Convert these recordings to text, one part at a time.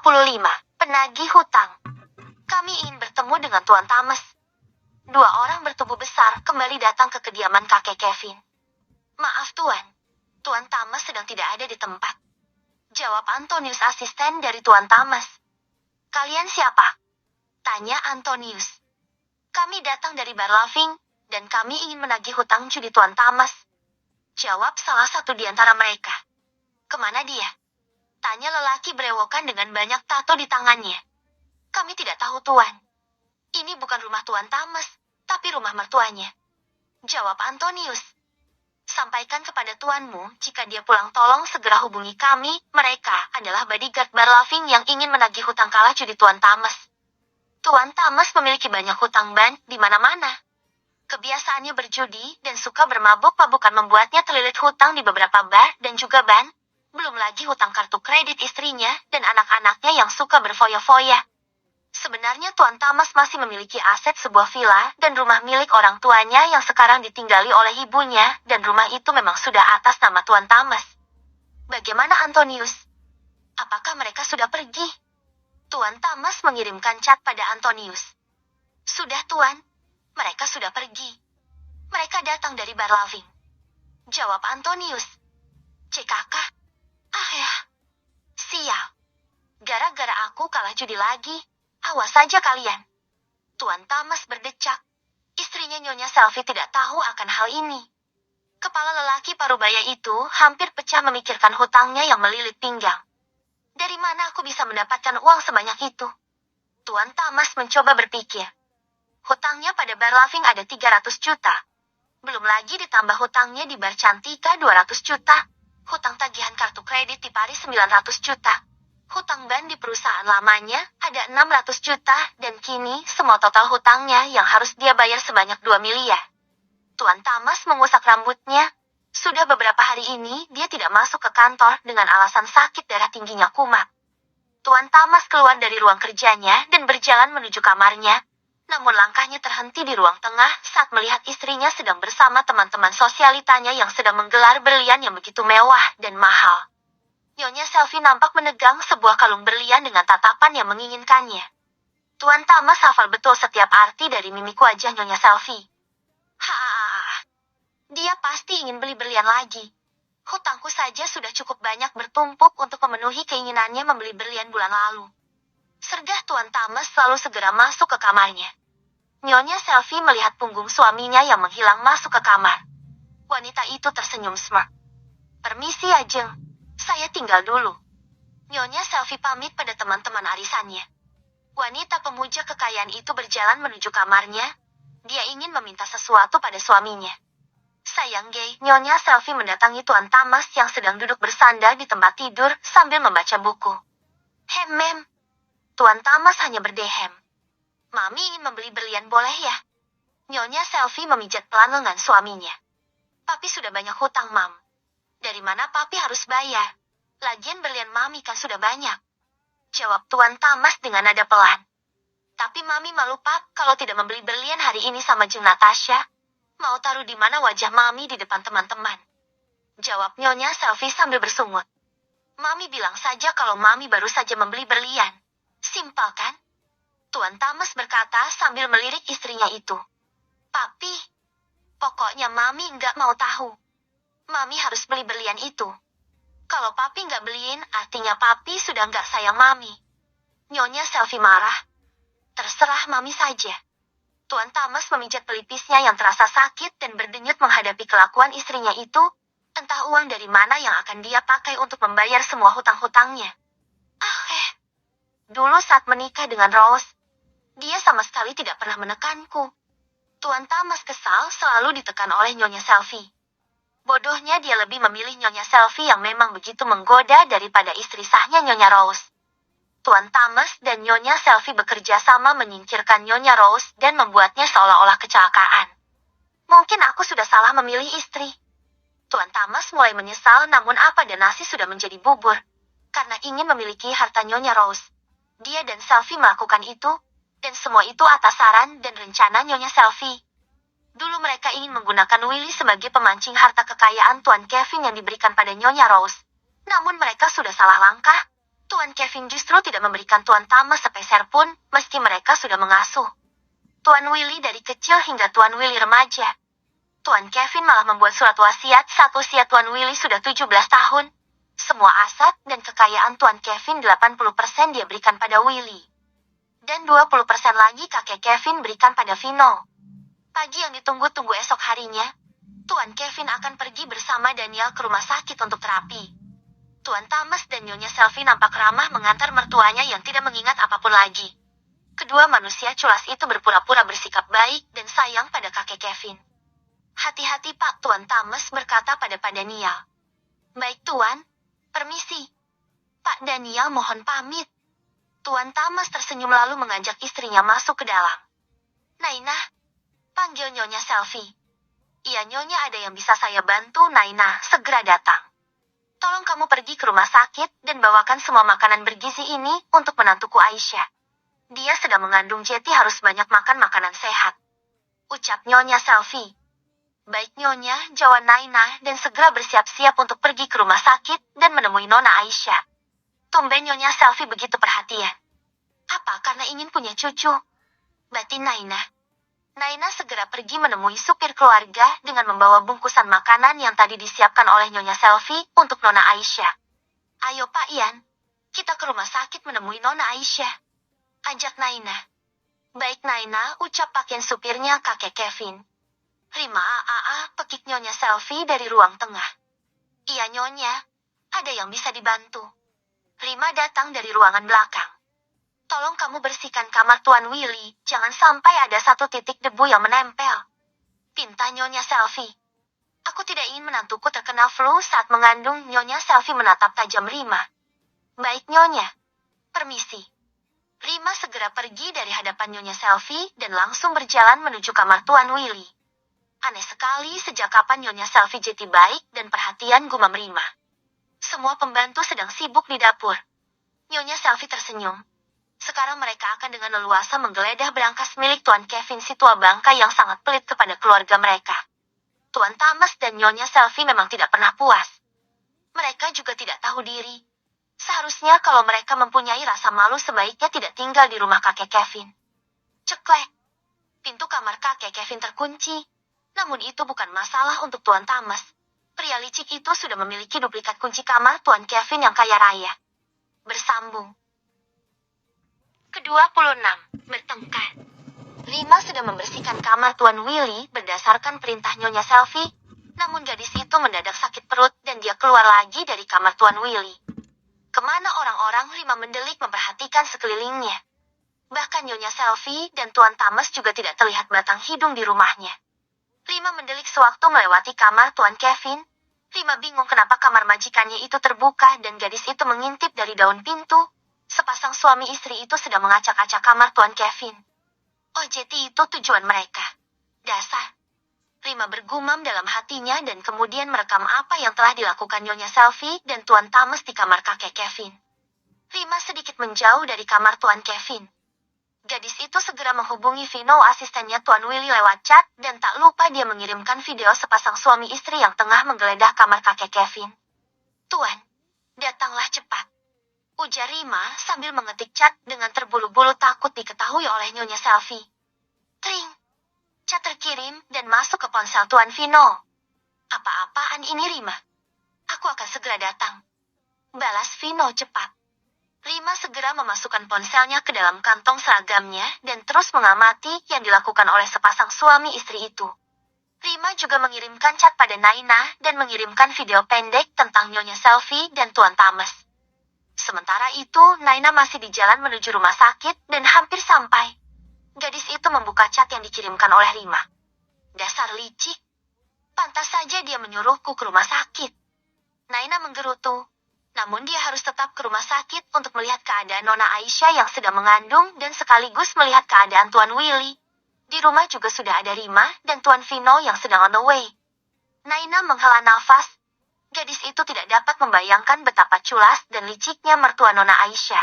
55. Penagih hutang. Kami ingin bertemu dengan Tuan Thomas. Dua orang bertubuh besar kembali datang ke kediaman kakek Kevin. Maaf Tuan. Tuan Thomas sedang tidak ada di tempat. Jawab Antonius, asisten dari Tuan Thomas. Kalian siapa? Tanya Antonius. Kami datang dari Bar Laughing, dan kami ingin menagih hutang judi Tuan Thomas. Jawab salah satu di antara mereka. Kemana dia? Tanya lelaki berewokan dengan banyak tato di tangannya. Kami tidak tahu Tuan. Ini bukan rumah Tuan Thomas, tapi rumah mertuanya. Jawab Antonius. Sampaikan kepada tuanmu, jika dia pulang tolong segera hubungi kami. Mereka adalah bodyguard Bar Laughing yang ingin menagih hutang kalah judi Tuan Thomas. Tuan Thomas memiliki banyak hutang ban di mana-mana. Kebiasaannya berjudi dan suka bermabuk-mabukan membuatnya terlilit hutang di beberapa bar dan juga ban. Belum lagi hutang kartu kredit istrinya dan anak-anaknya yang suka berfoya-foya. Sebenarnya Tuan Thomas masih memiliki aset sebuah villa dan rumah milik orang tuanya yang sekarang ditinggali oleh ibunya, dan rumah itu memang sudah atas nama Tuan Thomas. Bagaimana Antonius? Apakah mereka sudah pergi? Tuan Thomas mengirimkan cat pada Antonius. Sudah Tuan, mereka sudah pergi. Mereka datang dari Bar Laughing. Jawab Antonius. CKK. Ah ya. Sial. Gara-gara aku kalah judi lagi. Awas saja kalian. Tuan Thomas berdecak. Istrinya Nyonya Selfie tidak tahu akan hal ini. Kepala lelaki parubaya itu hampir pecah memikirkan hutangnya yang melilit pinggang. Dari mana aku bisa mendapatkan uang sebanyak itu? Tuan Thomas mencoba berpikir. Hutangnya pada Bar Laughing ada 300 juta. Belum lagi ditambah hutangnya di Bar Cantika 200 juta. Hutang tagihan kartu kredit di Paris 900 juta. Hutang ban di perusahaan lamanya ada 600 juta, dan kini semua total hutangnya yang harus dia bayar sebanyak 2 miliar. Tuan Thomas mengusap rambutnya. Sudah beberapa hari ini dia tidak masuk ke kantor dengan alasan sakit darah tingginya kumat. Tuan Thomas keluar dari ruang kerjanya dan berjalan menuju kamarnya. Namun langkahnya terhenti di ruang tengah saat melihat istrinya sedang bersama teman-teman sosialitanya yang sedang menggelar berlian yang begitu mewah dan mahal. Nyonya Selfie nampak menegang sebuah kalung berlian dengan tatapan yang menginginkannya. Tuan Thomas hafal betul setiap arti dari mimik wajah Nyonya Selfie. Dia pasti ingin beli berlian lagi. Hutangku saja sudah cukup banyak bertumpuk untuk memenuhi keinginannya membeli berlian bulan lalu. Sergah Tuan Thomas selalu segera masuk ke kamarnya. Nyonya Selfie melihat punggung suaminya yang menghilang masuk ke kamar. Wanita itu tersenyum smirk. Permisi Ajeng. Saya tinggal dulu. Nyonya Selfie pamit pada teman-teman arisannya. Wanita pemuja kekayaan itu berjalan menuju kamarnya. Dia ingin meminta sesuatu pada suaminya. Sayang Gay, Nyonya Selfie mendatangi Tuan Thomas yang sedang duduk bersandar di tempat tidur sambil membaca buku. Mem. Tuan Thomas hanya berdehem. Mami ingin membeli berlian boleh ya? Nyonya Selfie memijat pelan lengan suaminya. Papi sudah banyak hutang, Mam. Dari mana Papi harus bayar? Lagian berlian Mami kan sudah banyak. Jawab Tuan Thomas dengan nada pelan. Tapi Mami malu Pap kalau tidak membeli berlian hari ini sama Jeng Natasha. Mau taruh di mana wajah Mami di depan teman-teman? Jawab Nyonya Selfie sambil bersungut. Mami bilang saja kalau Mami baru saja membeli berlian. Simpel kan? Tuan Thomas berkata sambil melirik istrinya itu. Papi, pokoknya Mami nggak mau tahu. Mami harus beli berlian itu. Kalau Papi nggak beliin, artinya Papi sudah nggak sayang Mami. Nyonya Selfie marah. Terserah Mami saja. Tuan Thomas memijat pelipisnya yang terasa sakit dan berdenyut menghadapi kelakuan istrinya itu. Entah uang dari mana yang akan dia pakai untuk membayar semua hutang-hutangnya. Dulu saat menikah dengan Rose, dia sama sekali tidak pernah menekanku. Tuan Thomas kesal selalu ditekan oleh Nyonya Selfie. Bodohnya dia lebih memilih Nyonya Selfie yang memang begitu menggoda daripada istri sahnya Nyonya Rose. Tuan Thomas dan Nyonya Selfie bekerja sama menyingkirkan Nyonya Rose dan membuatnya seolah-olah kecelakaan. Mungkin aku sudah salah memilih istri. Tuan Thomas mulai menyesal, namun apa dan nasi sudah menjadi bubur. Karena ingin memiliki harta Nyonya Rose, dia dan Selfie melakukan itu, dan semua itu atas saran dan rencana Nyonya Selfie. Dulu mereka ingin menggunakan Willy sebagai pemancing harta kekayaan Tuan Kevin yang diberikan pada Nyonya Rose. Namun mereka sudah salah langkah. Tuan Kevin justru tidak memberikan Tuan Thomas sepeser pun, meski mereka sudah mengasuh Tuan Willy dari kecil hingga Tuan Willy remaja. Tuan Kevin malah membuat surat wasiat saat usia Tuan Willy sudah 17 tahun. Semua aset dan kekayaan Tuan Kevin 80% dia berikan pada Willy. Dan 20% lagi kakek Kevin berikan pada Vino. Pagi yang ditunggu-tunggu esok harinya, Tuan Kevin akan pergi bersama Daniel ke rumah sakit untuk terapi. Tuan Thomas dan Nyonya Selfie nampak ramah mengantar mertuanya yang tidak mengingat apapun lagi. Kedua manusia culas itu berpura-pura bersikap baik dan sayang pada kakek Kevin. Hati-hati Pak, Tuan Thomas berkata pada Pak Daniel. Baik Tuan, permisi. Pak Daniel mohon pamit. Tuan Thomas tersenyum lalu mengajak istrinya masuk ke dalam. Nainah, panggil Nyonya Selfie. Iya Nyonya, ada yang bisa saya bantu? Nainah segera datang. Tolong kamu pergi ke rumah sakit dan bawakan semua makanan bergizi ini untuk menantuku Aisyah. Dia sedang mengandung, jadi harus banyak makan makanan sehat. Ucap Nyonya Selfie. Baik Nyonya, jawab Nainah dan segera bersiap-siap untuk pergi ke rumah sakit dan menemui Nona Aisyah. Tumben Nyonya Selfie begitu perhatian. Apa karena ingin punya cucu? Batin Nainah. Nainah segera pergi menemui supir keluarga dengan membawa bungkusan makanan yang tadi disiapkan oleh Nyonya Selfie untuk Nona Aisyah. Ayo Pak Ian, kita ke rumah sakit menemui Nona Aisyah. Ajak Nainah. Baik Nainah, ucap pakaian supirnya kakek Kevin. Rima pekik Nyonya Selfie dari ruang tengah. Iya Nyonya, ada yang bisa dibantu. Rima datang dari ruangan belakang. Tolong kamu bersihkan kamar Tuan Willy, jangan sampai ada satu titik debu yang menempel. Pinta Nyonya Selfie. Aku tidak ingin menantuku terkena flu saat mengandung. Nyonya Selfie menatap tajam Rima. Baik Nyonya. Permisi. Rima segera pergi dari hadapan Nyonya Selfie dan langsung berjalan menuju kamar Tuan Willy. Aneh sekali, sejak kapan Nyonya Selfie jadi baik dan perhatian, gumam Rima. Semua pembantu sedang sibuk di dapur. Nyonya Selfie tersenyum. Sekarang mereka akan dengan leluasa menggeledah berangkas milik Tuan Kevin, si tua bangka yang sangat pelit kepada keluarga mereka. Tuan Thomas dan Nyonya Selfie memang tidak pernah puas. Mereka juga tidak tahu diri. Seharusnya kalau mereka mempunyai rasa malu sebaiknya tidak tinggal di rumah kakek Kevin. Ceklek. Pintu kamar kakek Kevin terkunci. Namun itu bukan masalah untuk Tuan Thomas. Pria licik itu sudah memiliki duplikat kunci kamar Tuan Kevin yang kaya raya. Bersambung. Ke-26, bertengkar. Rima sedang membersihkan kamar Tuan Willy berdasarkan perintah Nyonya Selfie, namun gadis itu mendadak sakit perut dan dia keluar lagi dari kamar Tuan Willy. Kemana orang-orang? Rima mendelik memperhatikan sekelilingnya. Bahkan Nyonya Selfie dan Tuan Thomas juga tidak terlihat batang hidung di rumahnya. Rima mendelik sewaktu melewati kamar Tuan Kevin. Rima bingung kenapa kamar majikannya itu terbuka dan gadis itu mengintip dari daun pintu. Sepasang suami istri itu sedang mengacak-acak kamar Tuan Kevin. Oh, jadi itu tujuan mereka. Dasar. Rima bergumam dalam hatinya dan kemudian merekam apa yang telah dilakukan Nyonya Selfie dan Tuan Thomas di kamar kakek Kevin. Rima sedikit menjauh dari kamar Tuan Kevin. Gadis itu segera menghubungi Vino, asistennya Tuan Willy, lewat chat dan tak lupa dia mengirimkan video sepasang suami istri yang tengah menggeledah kamar kakek Kevin. Tuan, datanglah cepat. Ujar Rima sambil mengetik chat dengan terbulu-bulu takut diketahui oleh Nyonya Selfie. Tring. Chat terkirim dan masuk ke ponsel Tuan Vino. Apa-apaan ini Rima? Aku akan segera datang. Balas Vino cepat. Rima segera memasukkan ponselnya ke dalam kantong seragamnya dan terus mengamati yang dilakukan oleh sepasang suami istri itu. Rima juga mengirimkan chat pada Nainah dan mengirimkan video pendek tentang Nyonya Selfie dan Tuan Thomas. Sementara itu, Nainah masih di jalan menuju rumah sakit dan hampir sampai. Gadis itu membuka chat yang dikirimkan oleh Rima. Dasar licik. Pantas saja dia menyuruhku ke rumah sakit. Nainah menggerutu. Namun dia harus tetap ke rumah sakit untuk melihat keadaan Nona Aisyah yang sedang mengandung dan sekaligus melihat keadaan Tuan Willy. Di rumah juga sudah ada Rima dan Tuan Vino yang sedang on the way. Nainah menghela nafas. Gadis itu tidak dapat membayangkan betapa culas dan liciknya mertua Nona Aisyah.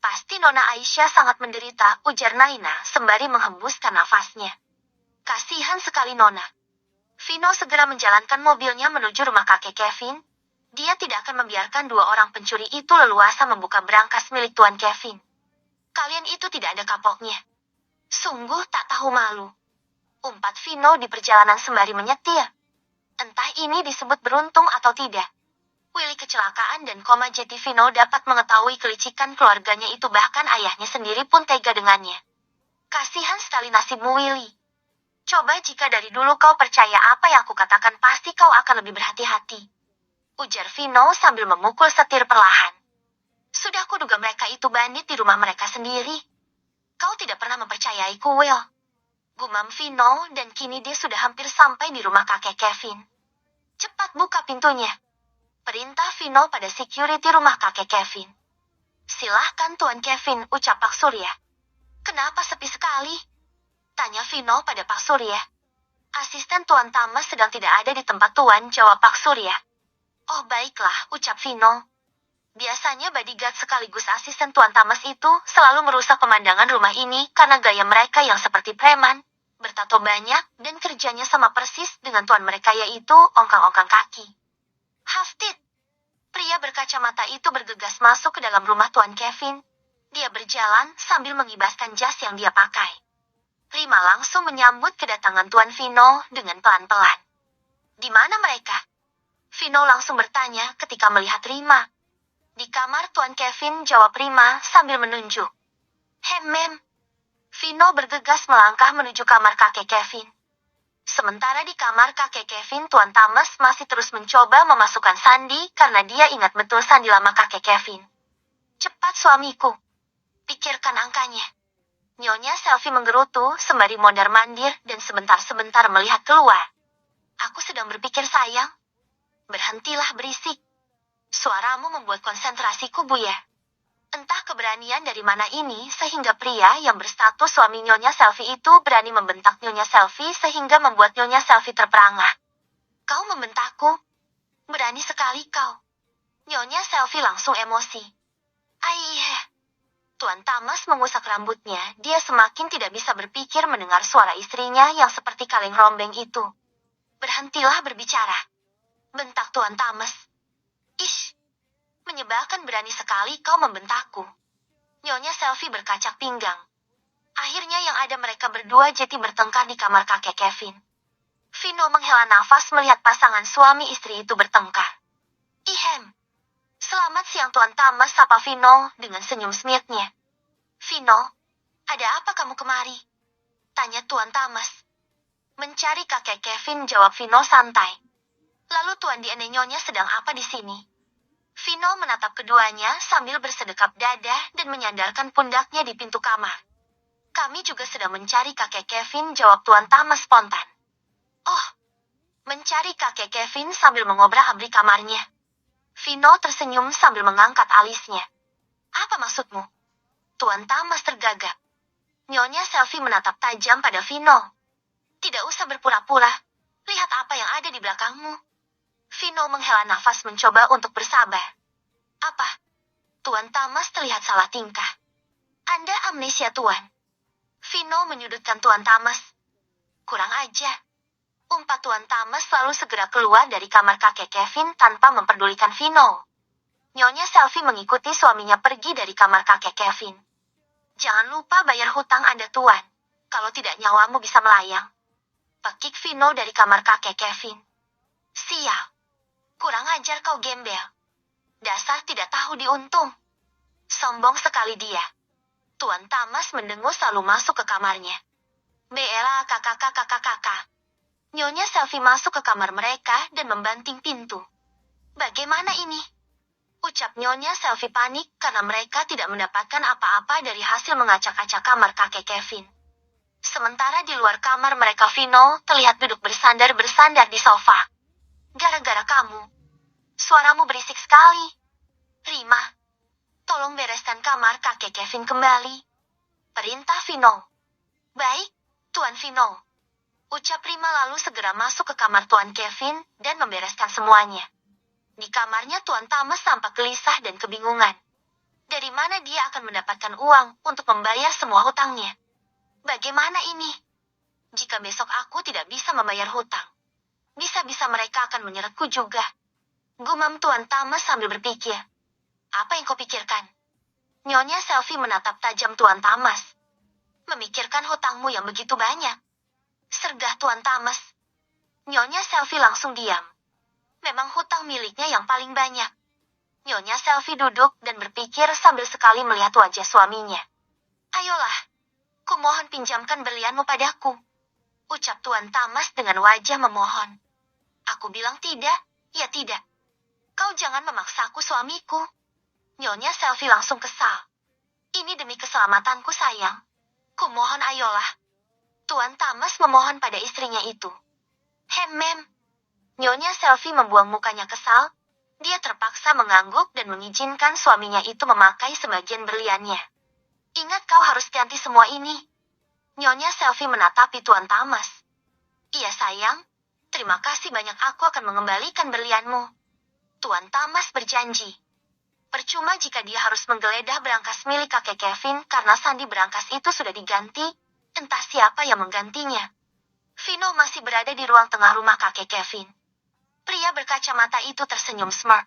Pasti Nona Aisyah sangat menderita, ujar Nainah sembari menghembuskan nafasnya. Kasihan sekali Nona. Vino segera menjalankan mobilnya menuju rumah kakek Kevin. Dia tidak akan membiarkan dua orang pencuri itu leluasa membuka berangkas milik Tuan Kevin. Kalian itu tidak ada kapoknya. Sungguh tak tahu malu. Umpat Vino di perjalanan sembari menyetir. Entah ini disebut beruntung atau tidak. Willy kecelakaan dan koma jadi Vino dapat mengetahui kelicikan keluarganya itu, bahkan ayahnya sendiri pun tega dengannya. Kasihan sekali nasibmu, Willy. Coba jika dari dulu kau percaya apa yang aku katakan, pasti kau akan lebih berhati-hati. Ujar Vino sambil memukul setir perlahan. Sudah kuduga mereka itu bandit di rumah mereka sendiri. Kau tidak pernah mempercayaiku, Will. Gumam Vino, dan kini dia sudah hampir sampai di rumah kakek Kevin. Cepat buka pintunya. Perintah Vino pada security rumah kakek Kevin. Silahkan Tuan Kevin, ucap Pak Surya. Kenapa sepi sekali? Tanya Vino pada Pak Surya. Asisten Tuan Thomas sedang tidak ada di tempat Tuan, jawab Pak Surya. Oh baiklah, ucap Vino. Biasanya bodyguard sekaligus asisten Tuan Thomas itu selalu merusak pemandangan rumah ini karena gaya mereka yang seperti preman, bertato banyak, dan kerjanya sama persis dengan tuan mereka, yaitu ongkang-ongkang kaki. Haftit. Pria berkacamata itu bergegas masuk ke dalam rumah Tuan Kevin. Dia berjalan sambil mengibaskan jas yang dia pakai. Rima langsung menyambut kedatangan Tuan Vino dengan pelan-pelan. Di mana mereka? Vino langsung bertanya ketika melihat Rima. Di kamar Tuan Kevin, jawab Rima sambil menunjuk. Mem. Vino bergegas melangkah menuju kamar kakek Kevin. Sementara di kamar kakek Kevin, Tuan Thomas masih terus mencoba memasukkan sandi karena dia ingat betul sandi lama kakek Kevin. Cepat suamiku. Pikirkan angkanya. Nyonya Selfie menggerutu sembari mondar-mandir dan sebentar-sebentar melihat keluar. Aku sedang berpikir, sayang. Berhentilah berisik. Suaramu membuat konsentrasiku buyar. Entah keberanian dari mana ini sehingga pria yang berstatus suami Nyonya Selfie itu berani membentak Nyonya Selfie sehingga membuat Nyonya Selfie terperangah. Kau membentakku? Berani sekali kau. Nyonya Selfie langsung emosi. Aiyah. Tuan Thomas mengusap rambutnya, dia semakin tidak bisa berpikir mendengar suara istrinya yang seperti kaleng rombeng itu. Berhentilah berbicara. Bentak Tuan Thomas. Ish. Menyebalkan, berani sekali kau membentakku. Nyonya Selfie berkacak pinggang. Akhirnya yang ada mereka berdua jadi bertengkar di kamar kakek Kevin. Vino menghela nafas melihat pasangan suami istri itu bertengkar. Ihem. Selamat siang Tuan Thomas, sapa Vino dengan senyum smirnya. Vino, ada apa kamu kemari? Tanya Tuan Thomas. Mencari kakek Kevin, jawab Vino santai. Lalu Tuan Diane, Nyonya sedang apa di sini? Vino menatap keduanya sambil bersedekap dada dan menyandarkan pundaknya di pintu kamar. Kami juga sedang mencari kakek Kevin, jawab Tuan Thomas spontan. Oh, mencari kakek Kevin sambil mengobrak-abrik kamarnya. Vino tersenyum sambil mengangkat alisnya. Apa maksudmu? Tuan Thomas tergagap. Nyonya Selfie menatap tajam pada Vino. Tidak usah berpura-pura. Lihat apa yang ada di belakangmu. Vino menghela nafas mencoba untuk bersabar. Apa? Tuan Thomas terlihat salah tingkah. Anda amnesia, Tuan. Vino menyudutkan Tuan Thomas. Kurang aja. Umpat Tuan Thomas lalu segera keluar dari kamar kakek Kevin tanpa memperdulikan Vino. Nyonya Selfie mengikuti suaminya pergi dari kamar kakek Kevin. Jangan lupa bayar hutang Anda, Tuan. Kalau tidak nyawamu bisa melayang. Pekik Vino dari kamar kakek Kevin. Sial. Kurang ajar kau, gembel. Dasar tidak tahu diuntung. Sombong sekali dia. Tuan Thomas mendengus lalu masuk ke kamarnya. Bella, kakak. Nyonya Selfie masuk ke kamar mereka dan membanting pintu. Bagaimana ini? Ucap Nyonya Selfie panik karena mereka tidak mendapatkan apa-apa dari hasil mengacak-acak kamar kakek Kevin. Sementara di luar kamar mereka, Vino terlihat duduk bersandar-bersandar di sofa. Gara-gara kamu. Suaramu berisik sekali. Rima, tolong bereskan kamar kakek Kevin kembali. Perintah Vino. Baik, Tuan Vino. Ucap Rima lalu segera masuk ke kamar Tuan Kevin dan membereskan semuanya. Di kamarnya Tuan Thomas tampak gelisah dan kebingungan. Dari mana dia akan mendapatkan uang untuk membayar semua hutangnya? Bagaimana ini? Jika besok aku tidak bisa membayar hutang, bisa-bisa mereka akan menyeretku juga. Gumam Tuan Thomas sambil berpikir. Apa yang kau pikirkan? Nyonya Selfie menatap tajam Tuan Thomas. Memikirkan hutangmu yang begitu banyak. Sergah Tuan Thomas. Nyonya Selfie langsung diam. Memang hutang miliknya yang paling banyak. Nyonya Selfie duduk dan berpikir sambil sekali melihat wajah suaminya. Ayolah, kumohon pinjamkan berlianmu padaku. Ucap Tuan Thomas dengan wajah memohon. Aku bilang tidak, ya tidak. Kau jangan memaksaku suamiku. Nyonya Selfie langsung kesal. Ini demi keselamatanku sayang. Kumohon ayolah. Tuan Thomas memohon pada istrinya itu. Mem. Nyonya Selfie membuang mukanya kesal. Dia terpaksa mengangguk dan mengizinkan suaminya itu memakai sebagian berliannya. Ingat kau harus ganti semua ini. Nyonya Selfie menatapi Tuan Thomas. Iya sayang. Terima kasih banyak, aku akan mengembalikan berlianmu. Tuan Thomas berjanji. Percuma jika dia harus menggeledah berangkas milik kakek Kevin karena sandi berangkas itu sudah diganti. Entah siapa yang menggantinya. Vino masih berada di ruang tengah rumah kakek Kevin. Pria berkacamata itu tersenyum smart.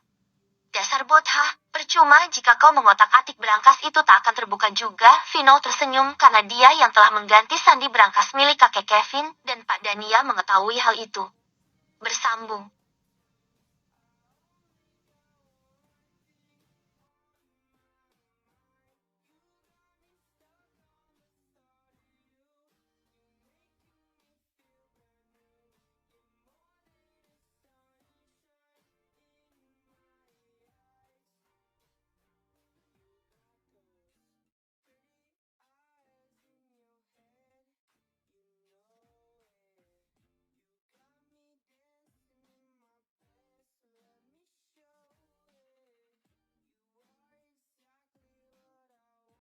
Dasar bodoh, percuma jika kau mengotak-atik berangkas itu tak akan terbuka juga. Vino tersenyum karena dia yang telah mengganti sandi berangkas milik kakek Kevin dan Pak Dania mengetahui hal itu. Bersambung.